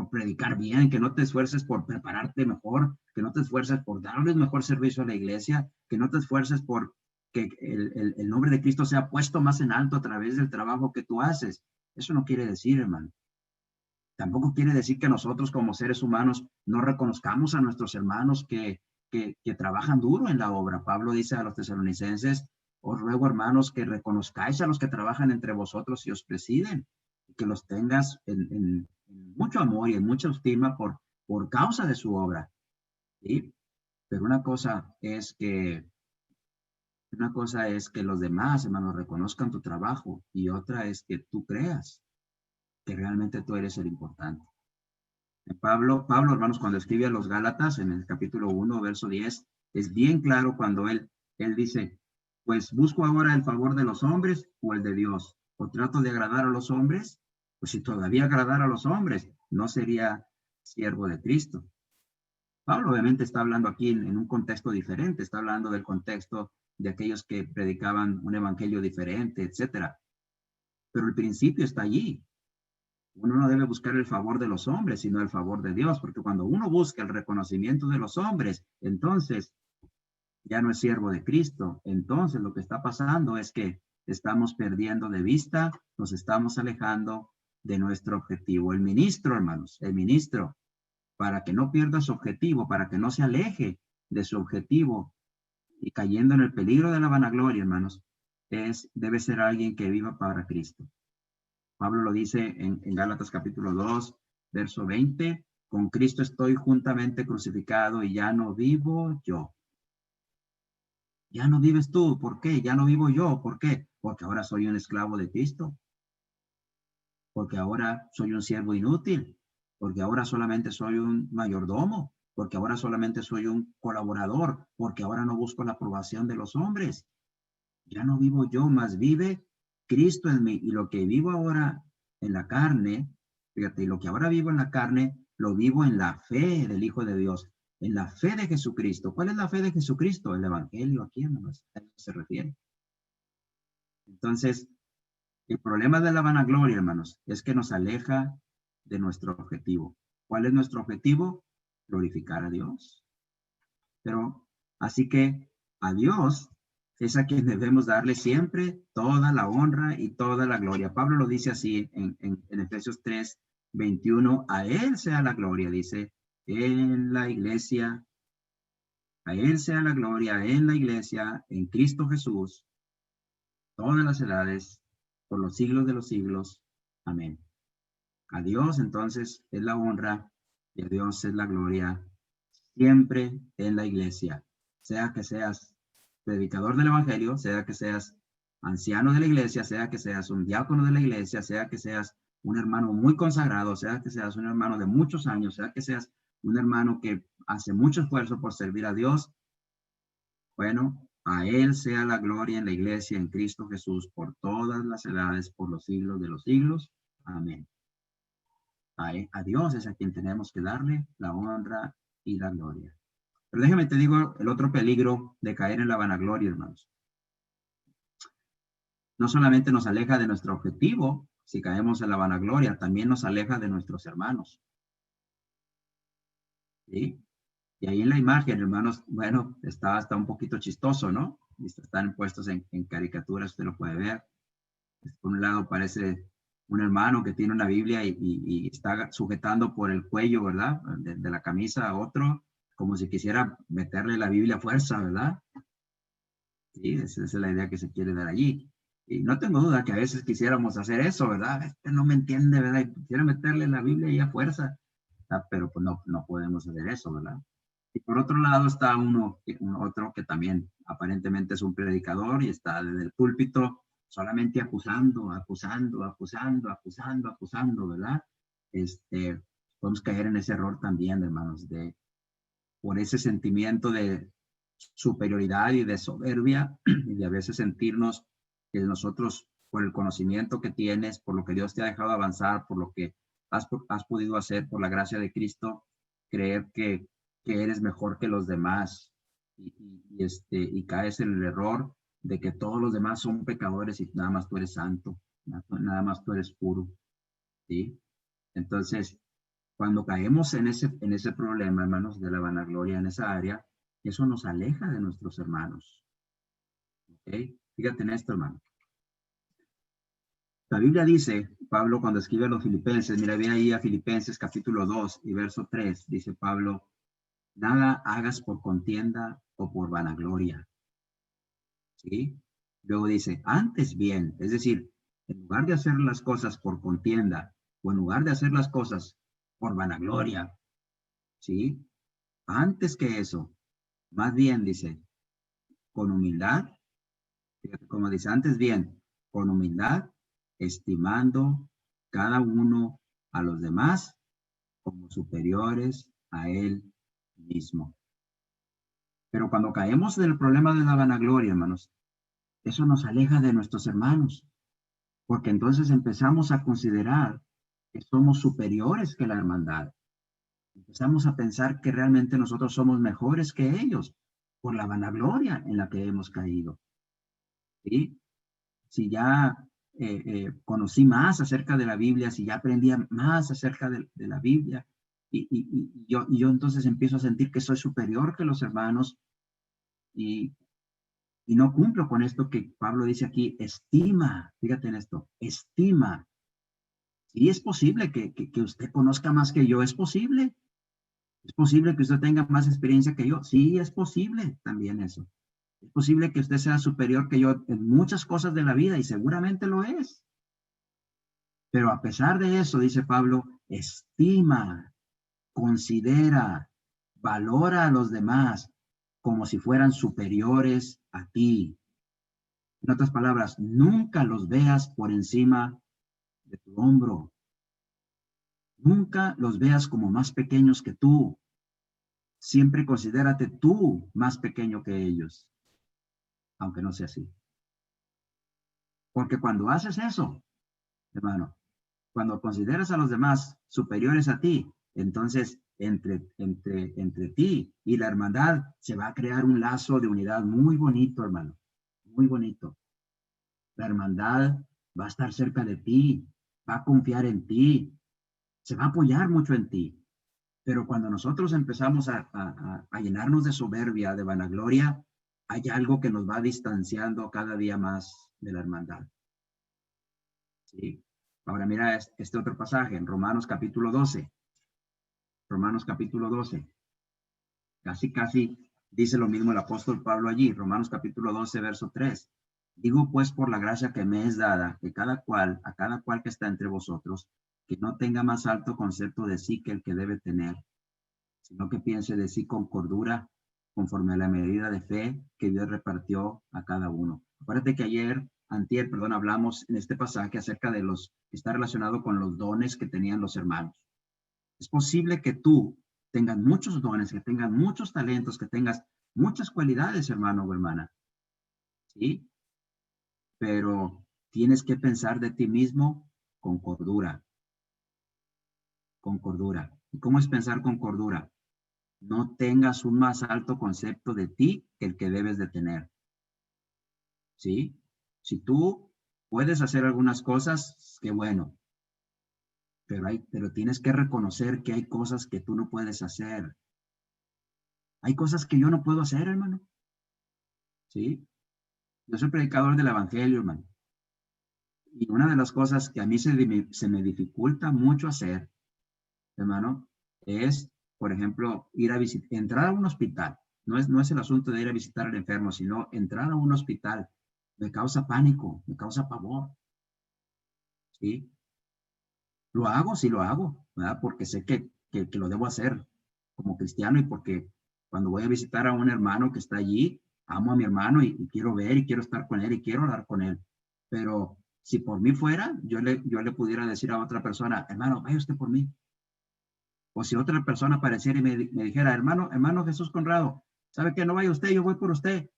predicar bien, que no te esfuerces por prepararte mejor, que no te esfuerces por darles mejor servicio a la iglesia, que no te esfuerces por que el nombre de Cristo sea puesto más en alto a través del trabajo que tú haces. Eso no quiere decir, hermano. Tampoco quiere decir que nosotros como seres humanos no reconozcamos a nuestros hermanos que trabajan duro en la obra. Pablo dice a los tesalonicenses, os ruego, hermanos, que reconozcáis a los que trabajan entre vosotros y os presiden, que los tengas en mucho amor y en mucha estima por causa de su obra. ¿Sí? Pero una cosa es que los demás, hermanos, reconozcan tu trabajo, y otra es que tú creas que realmente tú eres el importante. Pablo, hermanos, cuando escribe a los Gálatas en el capítulo 1, verso 10, es bien claro cuando él dice, pues busco ahora el favor de los hombres o el de Dios, o trato de agradar a los hombres. Pues si todavía agradara a los hombres, no sería siervo de Cristo. Pablo obviamente está hablando aquí en un contexto diferente, está hablando del contexto de aquellos que predicaban un evangelio diferente, etcétera. Pero el principio está allí. Uno no debe buscar el favor de los hombres, sino el favor de Dios, porque cuando uno busca el reconocimiento de los hombres, entonces ya no es siervo de Cristo. Entonces lo que está pasando es que estamos perdiendo de vista, nos estamos alejando de nuestro objetivo. El ministro, hermanos, el ministro, para que no pierda su objetivo, para que no se aleje de su objetivo y cayendo en el peligro de la vanagloria, hermanos, debe ser alguien que viva para Cristo. Pablo lo dice en Gálatas capítulo 2, verso 20, con Cristo estoy juntamente crucificado y ya no vivo yo. Ya no vives tú, ¿por qué? Ya no vivo yo, ¿por qué? Porque ahora soy un esclavo de Cristo, porque ahora soy un siervo inútil, porque ahora solamente soy un mayordomo, porque ahora solamente soy un colaborador, porque ahora no busco la aprobación de los hombres. Ya no vivo yo, más vive Cristo en mí. Y lo que vivo ahora en la carne, fíjate, y lo que ahora vivo en la carne, lo vivo en la fe del Hijo de Dios, en la fe de Jesucristo. ¿Cuál es la fe de Jesucristo? El Evangelio, aquí no se refiere. Entonces, el problema de la vanagloria, hermanos, es que nos aleja de nuestro objetivo. ¿Cuál es nuestro objetivo? Glorificar a Dios. Pero, así que a Dios es a quien debemos darle siempre toda la honra y toda la gloria. Pablo lo dice así en Efesios 3, 21, a Él sea la gloria, dice, en la iglesia, a Él sea la gloria en la iglesia, en Cristo Jesús, todas las edades, por los siglos de los siglos. Amén. A Dios entonces es la honra y a Dios es la gloria siempre en la iglesia, sea que seas predicador del evangelio, sea que seas anciano de la iglesia, sea que seas un diácono de la iglesia, sea que seas un hermano muy consagrado, sea que seas un hermano de muchos años, sea que seas un hermano que hace mucho esfuerzo por servir a Dios. Bueno, a Él sea la gloria en la iglesia, en Cristo Jesús, por todas las edades, por los siglos de los siglos. Amén. A Dios es a quien tenemos que darle la honra y la gloria. Pero déjame te digo el otro peligro de caer en la vanagloria, hermanos. No solamente nos aleja de nuestro objetivo, si caemos en la vanagloria, también nos aleja de nuestros hermanos. ¿Sí? Y ahí en la imagen, hermanos, bueno, está hasta un poquito chistoso, ¿no? Están puestos en caricaturas, usted lo puede ver. Por un lado parece un hermano que tiene una Biblia y está sujetando por el cuello, ¿verdad? De la camisa a otro. como si quisiera meterle la Biblia a fuerza, ¿verdad? Sí, esa es la idea que se quiere dar allí. Y no tengo duda que a veces quisiéramos hacer eso, ¿verdad? Este no me entiende, ¿verdad? Y quisiera meterle la Biblia ahí a fuerza. Ah, pero pues no podemos hacer eso, ¿verdad? Y por otro lado está otro que también aparentemente es un predicador y está desde el púlpito solamente acusando, ¿verdad? Podemos caer en ese error también, hermanos, por ese sentimiento de superioridad y de soberbia y de a veces sentirnos que nosotros, por el conocimiento que tienes, por lo que Dios te ha dejado avanzar, por lo que has podido hacer por la gracia de Cristo, creer que eres mejor que los demás y caes en el error de que todos los demás son pecadores y nada más tú eres santo, nada más tú eres puro, ¿sí? Entonces, cuando caemos en ese problema, hermanos, de la vanagloria en esa área, eso nos aleja de nuestros hermanos. ¿Ok? Fíjate en esto, hermano. La Biblia dice, Pablo cuando escribe a los filipenses, mira, ve ahí a Filipenses capítulo 2 y verso 3, dice Pablo, nada hagas por contienda o por vanagloria. ¿Sí? Luego dice, antes bien, es decir, en lugar de hacer las cosas por contienda o en lugar de hacer las cosas por vanagloria, ¿sí? Antes que eso, más bien dice, con humildad, fíjate como dice, antes bien, con humildad, estimando cada uno a los demás como superiores a él mismo. Pero cuando caemos en el problema de la vanagloria, hermanos, eso nos aleja de nuestros hermanos, porque entonces empezamos a considerar que somos superiores que la hermandad. Empezamos a pensar que realmente nosotros somos mejores que ellos por la vanagloria en la que hemos caído. ¿Sí? Si ya conocí más acerca de la Biblia, si ya aprendía más acerca de la Biblia, yo entonces empiezo a sentir que soy superior que los hermanos y, y no cumplo con esto que Pablo dice aquí, estima, fíjate en esto, estima. Sí, es posible que usted conozca más que yo, es posible. Es posible que usted tenga más experiencia que yo. Sí, es posible también eso. Es posible que usted sea superior que yo en muchas cosas de la vida y seguramente lo es. Pero a pesar de eso, dice Pablo, estima, considera, valora a los demás como si fueran superiores a ti. En otras palabras, nunca los veas por encima de tu hombro. Nunca los veas como más pequeños que tú. Siempre considérate tú más pequeño que ellos, aunque no sea así. Porque cuando haces eso, hermano, cuando consideras a los demás superiores a ti, entonces entre ti y la hermandad se va a crear un lazo de unidad muy bonito, hermano, muy bonito. La hermandad va a estar cerca de ti, va a confiar en ti, se va a apoyar mucho en ti. Pero cuando nosotros empezamos a llenarnos de soberbia, de vanagloria, hay algo que nos va distanciando cada día más de la hermandad. ¿Sí? Ahora mira este otro pasaje en Romanos capítulo 12. Romanos capítulo 12. Casi dice lo mismo el apóstol Pablo allí. Romanos capítulo 12, verso 3. Digo pues por la gracia que me es dada, que a cada cual que está entre vosotros, que no tenga más alto concepto de sí que el que debe tener, sino que piense de sí con cordura, conforme a la medida de fe que Dios repartió a cada uno. Acuérdate que antier, hablamos en este pasaje acerca de que está relacionado con los dones que tenían los hermanos. Es posible que tú tengas muchos dones, que tengas muchos talentos, que tengas muchas cualidades, hermano o hermana, ¿sí? Pero tienes que pensar de ti mismo con cordura, con cordura. ¿Y cómo es pensar con cordura? No tengas un más alto concepto de ti que el que debes de tener. ¿Sí? Si tú puedes hacer algunas cosas, qué bueno. Pero tienes que reconocer que hay cosas que tú no puedes hacer. Hay cosas que yo no puedo hacer, hermano. ¿Sí? Yo soy predicador del evangelio, hermano. Y una de las cosas que a mí se me dificulta mucho hacer, hermano, es por ejemplo, entrar a un hospital. No es el asunto de ir a visitar al enfermo, sino entrar a un hospital. Me causa pánico, me causa pavor. ¿Sí? Lo hago, sí lo hago, ¿verdad? Porque sé que lo debo hacer como cristiano y porque cuando voy a visitar a un hermano que está allí, amo a mi hermano y quiero ver y quiero estar con él y quiero hablar con él. Pero si por mí fuera, yo le pudiera decir a otra persona, hermano, vaya usted por mí. O si otra persona apareciera y me dijera, hermano Jesús Conrado, ¿sabe qué? No vaya usted, yo voy por usted.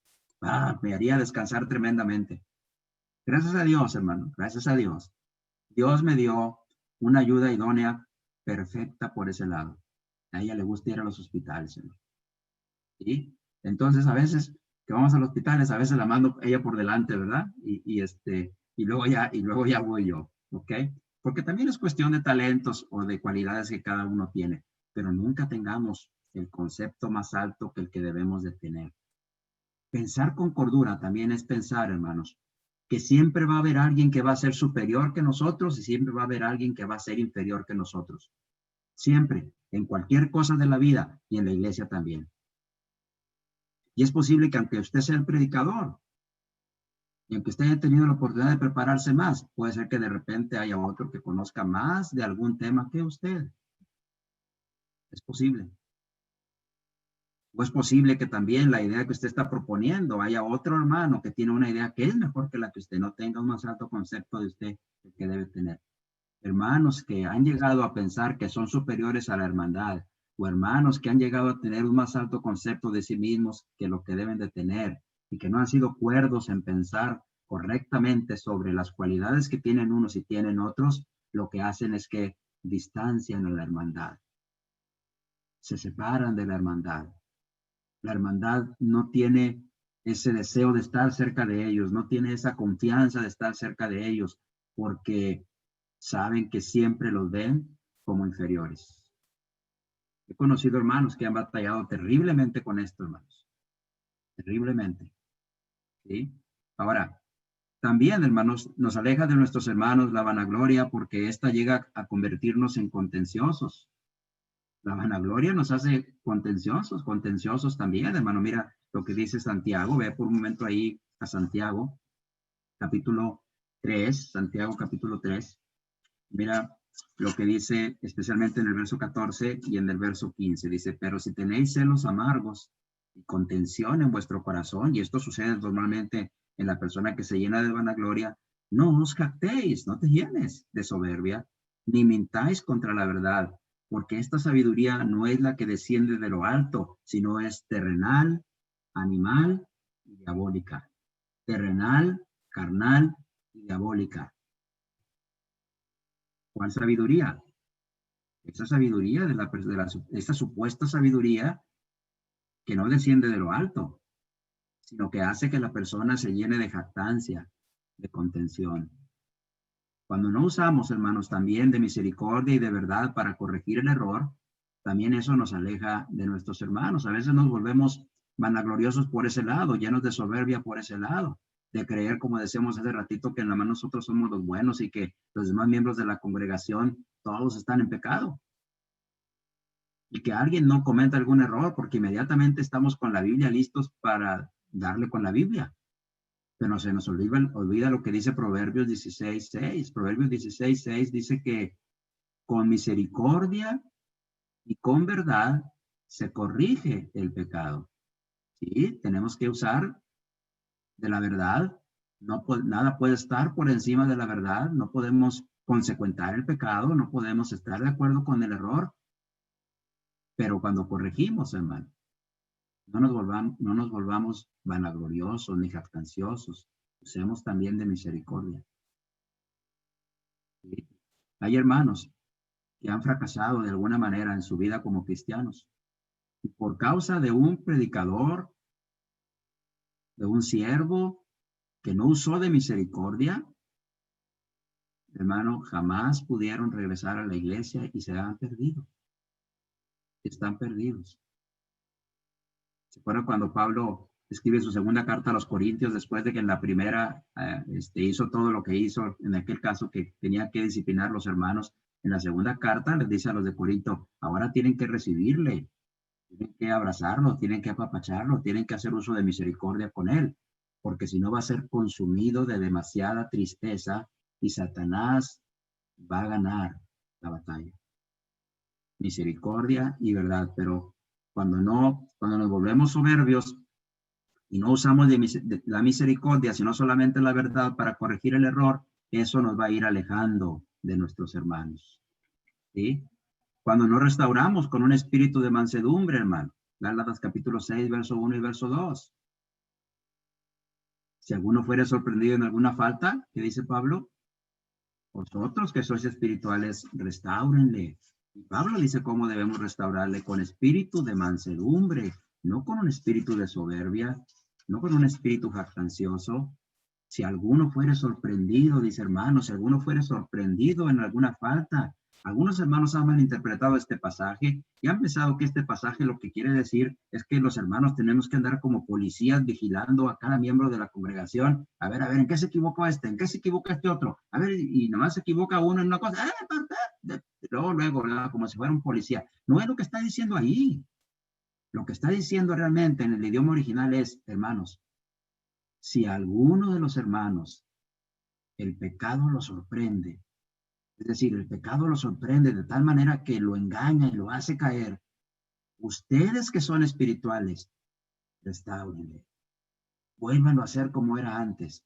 Me haría descansar tremendamente. Gracias a Dios, hermano, gracias a Dios. Dios me dio una ayuda idónea perfecta por ese lado. A ella le gusta ir a los hospitales, hermano. ¿Sí? Entonces, a veces que vamos a los hospitales, a veces la mando ella por delante, ¿verdad? Y luego ya voy yo, ¿ok? Porque también es cuestión de talentos o de cualidades que cada uno tiene, pero nunca tengamos el concepto más alto que el que debemos de tener. Pensar con cordura también es pensar, hermanos, que siempre va a haber alguien que va a ser superior que nosotros y siempre va a haber alguien que va a ser inferior que nosotros. Siempre, en cualquier cosa de la vida y en la iglesia también. Y es posible que aunque usted sea el predicador, y aunque usted haya tenido la oportunidad de prepararse más, puede ser que de repente haya otro que conozca más de algún tema que usted. Es posible. O es posible que también la idea que usted está proponiendo, haya otro hermano que tiene una idea que es mejor que la que usted no tenga un más alto concepto de usted que debe tener. Hermanos que han llegado a pensar que son superiores a la hermandad, o hermanos que han llegado a tener un más alto concepto de sí mismos que lo que deben de tener, y que no han sido cuerdos en pensar correctamente sobre las cualidades que tienen unos y tienen otros, lo que hacen es que distancian a la hermandad. Se separan de la hermandad. La hermandad no tiene ese deseo de estar cerca de ellos, no tiene esa confianza de estar cerca de ellos, porque saben que siempre los ven como inferiores. He conocido hermanos que han batallado terriblemente con esto, hermanos. Terriblemente. ¿Sí? Ahora, también, hermanos, nos aleja de nuestros hermanos la vanagloria porque ésta llega a convertirnos en contenciosos. La vanagloria nos hace contenciosos también, hermano. Mira lo que dice Santiago. Ve por un momento ahí a Santiago, capítulo 3, Santiago capítulo 3. Mira lo que dice especialmente en el verso 14 y en el verso 15. Dice, pero si tenéis celos amargos y contención en vuestro corazón, y esto sucede normalmente en la persona que se llena de vanagloria, no os jactéis, no te llenes de soberbia, ni mintáis contra la verdad, porque esta sabiduría no es la que desciende de lo alto, sino es terrenal, animal y diabólica. Terrenal, carnal y diabólica. ¿Cuál sabiduría? Esa sabiduría esta supuesta sabiduría que no desciende de lo alto, sino que hace que la persona se llene de jactancia, de contención. Cuando no usamos, hermanos, también de misericordia y de verdad para corregir el error, también eso nos aleja de nuestros hermanos. A veces nos volvemos vanagloriosos por ese lado, llenos de soberbia por ese lado, de creer, como decíamos hace ratito, que nada más nosotros somos los buenos y que los demás miembros de la congregación todos están en pecado. Y que alguien no cometa algún error, porque inmediatamente estamos con la Biblia listos para darle con la Biblia. Pero se nos olvida lo que dice Proverbios 16:6. Proverbios 16:6 dice que con misericordia y con verdad se corrige el pecado. Sí, tenemos que usar de la verdad. Nada puede estar por encima de la verdad. No podemos consecuentar el pecado, no podemos estar de acuerdo con el error. Pero cuando corregimos, hermano, no nos volvamos vanagloriosos ni jactanciosos. Usemos también de misericordia. ¿Sí? Hay hermanos que han fracasado de alguna manera en su vida como cristianos. Y por causa de un predicador, de un siervo que no usó de misericordia, hermano, jamás pudieron regresar a la iglesia y se han perdido. Están perdidos. ¿Se acuerdan cuando Pablo escribe su segunda carta a los Corintios después de que en la primera hizo todo lo que hizo, en aquel caso que tenía que disciplinar a los hermanos? En la segunda carta les dice a los de Corinto, ahora tienen que recibirle, tienen que abrazarlo, tienen que apapacharlo, tienen que hacer uso de misericordia con él, porque si no va a ser consumido de demasiada tristeza y Satanás va a ganar la batalla. Misericordia y verdad, pero cuando nos volvemos soberbios y no usamos de la misericordia, sino solamente la verdad para corregir el error, eso nos va a ir alejando de nuestros hermanos. ¿Sí? Cuando nos restauramos con un espíritu de mansedumbre, hermano. Gálatas capítulo 6, verso 1 y verso 2. Si alguno fuere sorprendido en alguna falta, ¿qué dice Pablo? Vosotros que sois espirituales, restáurenle. Y Pablo dice cómo debemos restaurarle con espíritu de mansedumbre, no con un espíritu de soberbia, no con un espíritu jactancioso. Si alguno fuere sorprendido, dice hermano, si alguno fuere sorprendido en alguna falta, algunos hermanos han malinterpretado este pasaje y han pensado que este pasaje lo que quiere decir es que los hermanos tenemos que andar como policías vigilando a cada miembro de la congregación. A ver, ¿en qué se equivocó este? ¿En qué se equivoca este otro? A ver, y nomás se equivoca uno en una cosa. Luego, como si fuera un policía. No es lo que está diciendo ahí. Lo que está diciendo realmente en el idioma original es, hermanos, si alguno de los hermanos el pecado lo sorprende, es decir, el pecado lo sorprende de tal manera que lo engaña y lo hace caer, ustedes que son espirituales, restáurenle, vuélvanlo a hacer como era antes,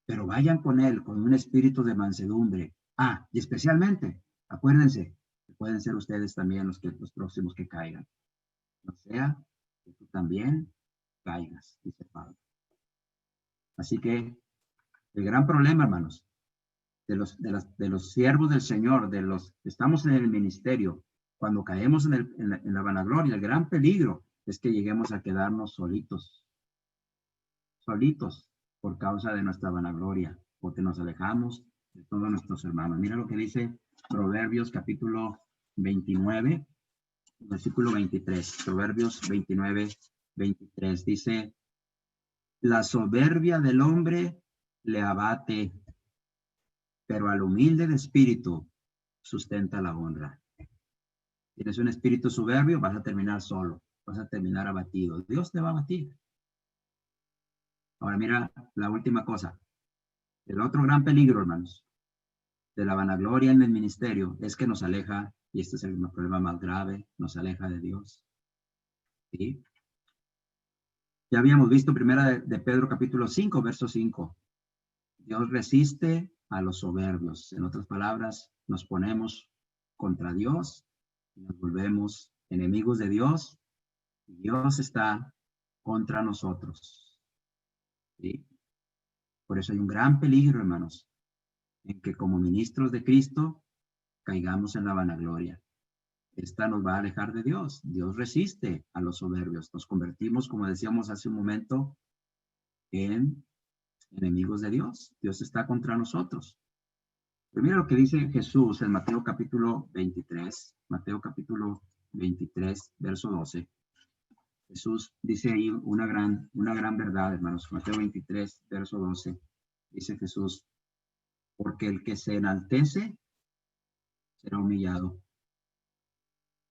pero vayan con él con un espíritu de mansedumbre. Y especialmente, acuérdense, que pueden ser ustedes también los próximos que caigan. No sea que tú también caigas, dice Pablo. Así que el gran problema, hermanos, de los siervos del Señor, estamos en el ministerio, cuando caemos en la vanagloria, el gran peligro es que lleguemos a quedarnos solitos por causa de nuestra vanagloria, porque nos alejamos de todos nuestros hermanos. Mira lo que dice Proverbios capítulo 29, versículo 23. Proverbios 29, 23 dice, la soberbia del hombre le abate, pero al humilde de espíritu sustenta la honra. Tienes un espíritu soberbio, vas a terminar solo, vas a terminar abatido. Dios te va a abatir. Ahora mira la última cosa. El otro gran peligro, hermanos, de la vanagloria en el ministerio es que nos aleja, y este es el problema más grave, nos aleja de Dios. ¿Sí? Ya habíamos visto primera de Pedro capítulo 5, verso 5. Dios resiste a los soberbios. En otras palabras, nos ponemos contra Dios y nos volvemos enemigos de Dios. Y Dios está contra nosotros. ¿Sí? Por eso hay un gran peligro, hermanos, en que como ministros de Cristo caigamos en la vanagloria. Esta nos va a alejar de Dios. Dios resiste a los soberbios. Nos convertimos, como decíamos hace un momento, en enemigos de Dios. Dios está contra nosotros. Pero mira lo que dice Jesús en Mateo capítulo 23. Mateo capítulo 23, verso 12. Jesús dice ahí una gran verdad, hermanos. Mateo 23, verso 12. Dice Jesús, porque el que se enaltece será humillado.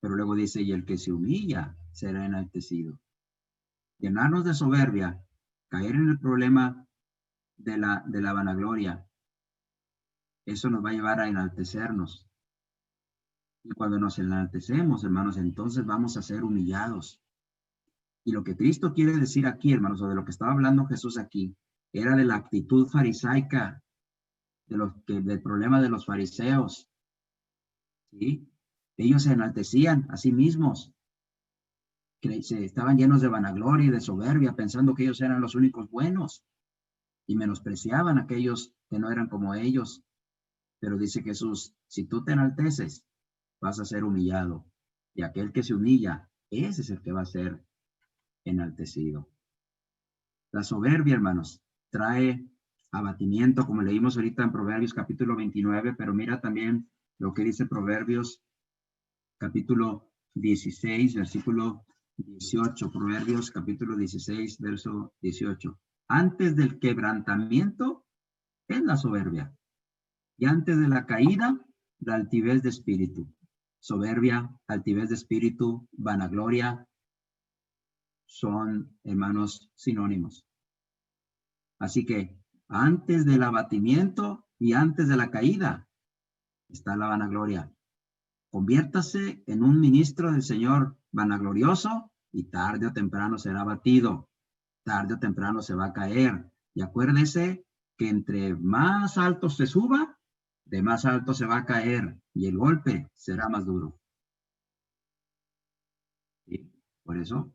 Pero luego dice, y el que se humilla será enaltecido. Llenarnos de soberbia, caer en el problema de la vanagloria, eso nos va a llevar a enaltecernos. Y cuando nos enaltecemos, hermanos, entonces vamos a ser humillados. Y lo que Cristo quiere decir aquí, hermanos, o de lo que estaba hablando Jesús aquí, era de la actitud farisaica, del problema de los fariseos. ¿Sí? Ellos se enaltecían a sí mismos, estaban llenos de vanagloria y de soberbia, pensando que ellos eran los únicos buenos y menospreciaban a aquellos que no eran como ellos. Pero dice Jesús, si tú te enalteces, vas a ser humillado. Y aquel que se humilla, ese es el que va a ser enaltecido. La soberbia, hermanos, trae abatimiento, como leímos ahorita en Proverbios capítulo 29, pero mira también lo que dice Proverbios capítulo 16, versículo 18. Proverbios capítulo 16, verso 18. Antes del quebrantamiento es la soberbia, y antes de la caída, la altivez de espíritu. Soberbia, altivez de espíritu, vanagloria, son, hermanos, sinónimos. Así que antes del abatimiento y antes de la caída está la vanagloria. Conviértase en un ministro del Señor vanaglorioso y tarde o temprano será abatido. Tarde o temprano se va a caer. Y acuérdese que entre más alto se suba, de más alto se va a caer y el golpe será más duro. ¿Sí? Por eso,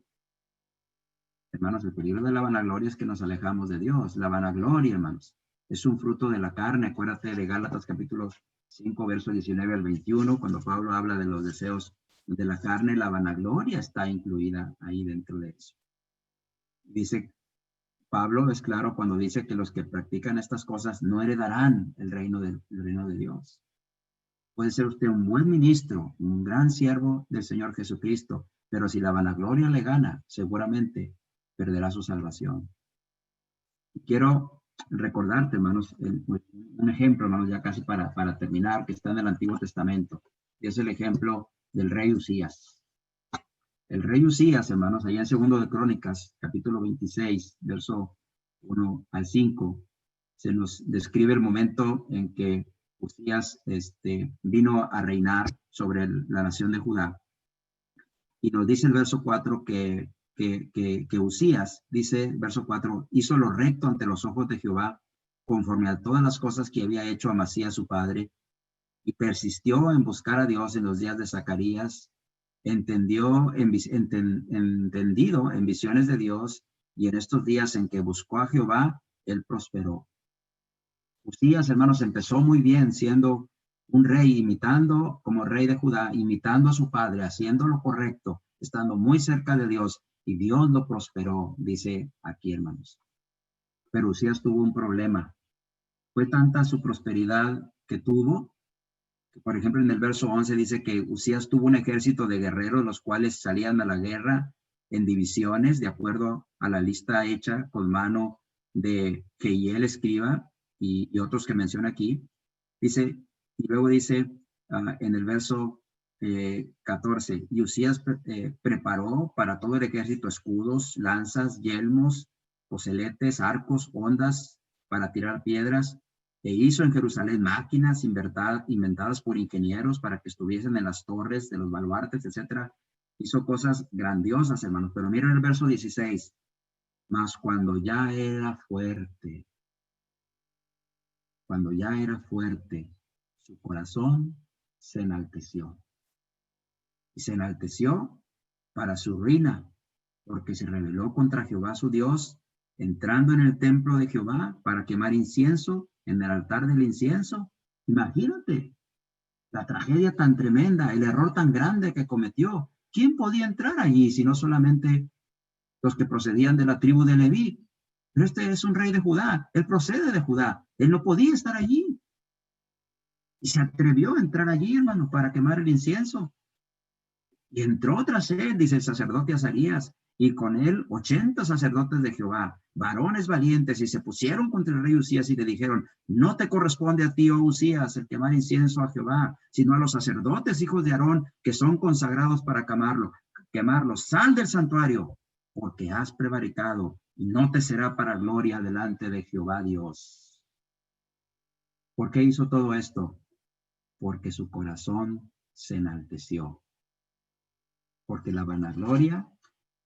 hermanos, el peligro de la vanagloria es que nos alejamos de Dios. La vanagloria, hermanos, es un fruto de la carne. Acuérdate de Gálatas capítulo 5, versos 19 al 21, cuando Pablo habla de los deseos de la carne, la vanagloria está incluida ahí dentro de eso. Dice Pablo, es claro cuando dice que los que practican estas cosas no heredarán el reino de Dios. Puede ser usted un buen ministro, un gran siervo del Señor Jesucristo, pero si la vanagloria le gana, seguramente perderá su salvación. Y quiero recordarte, hermanos, un ejemplo, hermanos, ya casi para terminar, que está en el Antiguo Testamento, y es el ejemplo del rey Usías. El rey Usías, hermanos, allá en Segundo de Crónicas, capítulo 26, verso 1 al 5, se nos describe el momento en que Usías vino a reinar sobre la nación de Judá. Y nos dice el verso 4 que Usías, dice verso 4, hizo lo recto ante los ojos de Jehová, conforme a todas las cosas que había hecho Amasías su padre, y persistió en buscar a Dios en los días de Zacarías, entendido en visiones de Dios, y en estos días en que buscó a Jehová, él prosperó. Usías, hermanos, empezó muy bien siendo un rey, imitando como rey de Judá, imitando a su padre, haciendo lo correcto, estando muy cerca de Dios, y Dios lo prosperó, dice aquí, hermanos. Pero Usías tuvo un problema. Fue tanta su prosperidad que tuvo, que, por ejemplo, en el verso 11 dice que Usías tuvo un ejército de guerreros, los cuales salían a la guerra en divisiones, de acuerdo a la lista hecha con mano de Jehiel escriba, y otros que menciona aquí. Dice, y luego dice en el verso 14, y Usías preparó para todo el ejército escudos, lanzas, yelmos, coseletes, arcos, hondas para tirar piedras, e hizo en Jerusalén máquinas inventadas por ingenieros para que estuviesen en las torres de los baluartes, etc. Hizo cosas grandiosas, hermanos. Pero miren el verso 16. Mas cuando ya era fuerte, su corazón se enalteció. Y se enalteció para su ruina, porque se rebeló contra Jehová su Dios, entrando en el templo de Jehová para quemar incienso en el altar del incienso. Imagínate la tragedia tan tremenda, el error tan grande que cometió. ¿Quién podía entrar allí si no solamente los que procedían de la tribu de Leví? Pero este es un rey de Judá, él procede de Judá, él no podía estar allí. Y se atrevió a entrar allí, hermano, para quemar el incienso. Y entró tras él, dice el sacerdote Azarías, y con él 80 sacerdotes de Jehová, varones valientes, y se pusieron contra el rey Usías y le dijeron, no te corresponde a ti, oh Usías, el quemar incienso a Jehová, sino a los sacerdotes, hijos de Aarón, que son consagrados para quemarlo. Sal del santuario, porque has prevaricado, y no te será para gloria delante de Jehová Dios. ¿Por qué hizo todo esto? Porque su corazón se enalteció. Porque la vanagloria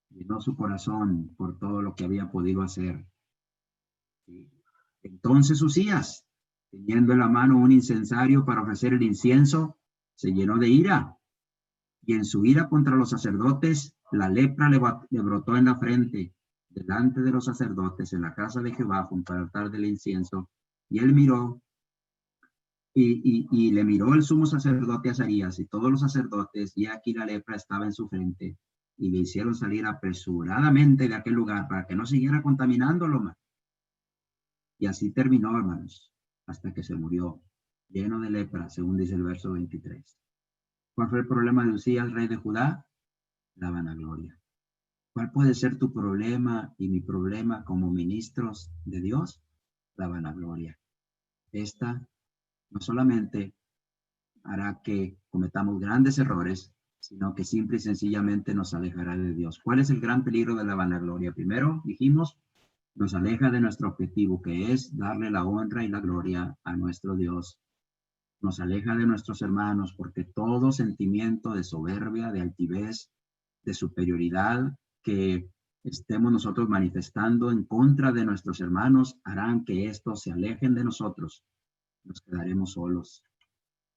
llenó su corazón por todo lo que había podido hacer. Entonces Usías, teniendo en la mano un incensario para ofrecer el incienso, se llenó de ira. Y en su ira contra los sacerdotes, la lepra le brotó en la frente, delante de los sacerdotes, en la casa de Jehová, junto al altar del incienso. Y él miró, y le miró el sumo sacerdote Azarías y todos los sacerdotes, y aquí la lepra estaba en su frente. Y le hicieron salir apresuradamente de aquel lugar para que no siguiera contaminándolo más. Y así terminó, hermanos, hasta que se murió, lleno de lepra, según dice el verso 23. ¿Cuál fue el problema de Usías, rey de Judá? La vanagloria. ¿Cuál puede ser tu problema y mi problema como ministros de Dios? La vanagloria. Esta no solamente hará que cometamos grandes errores, sino que simple y sencillamente nos alejará de Dios. ¿Cuál es el gran peligro de la vanagloria? Primero, dijimos, nos aleja de nuestro objetivo, que es darle la honra y la gloria a nuestro Dios. Nos aleja de nuestros hermanos, porque todo sentimiento de soberbia, de altivez, de superioridad que estemos nosotros manifestando en contra de nuestros hermanos harán que estos se alejen de nosotros. Nos quedaremos solos,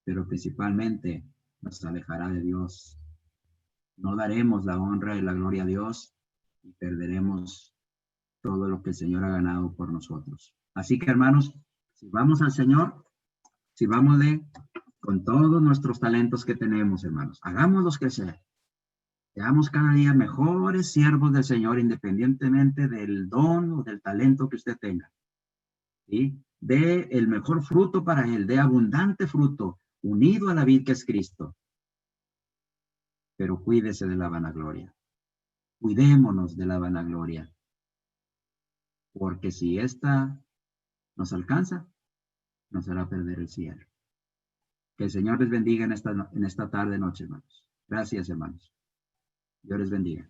pero principalmente nos alejará de Dios. No daremos la honra y la gloria a Dios y perderemos todo lo que el Señor ha ganado por nosotros. Así que, hermanos, si vamos al Señor, si vámosle con todos nuestros talentos que tenemos, hermanos, hagámoslos crecer. Seamos cada día mejores siervos del Señor, independientemente del don o del talento que usted tenga. ¿Sí? Dé el mejor fruto para Él, dé abundante fruto, unido a la vid que es Cristo. Pero cuídese de la vanagloria. Cuidémonos de la vanagloria. Porque si esta nos alcanza, nos hará perder el cielo. Que el Señor les bendiga en esta tarde, noche, hermanos. Gracias, hermanos. Dios les bendiga.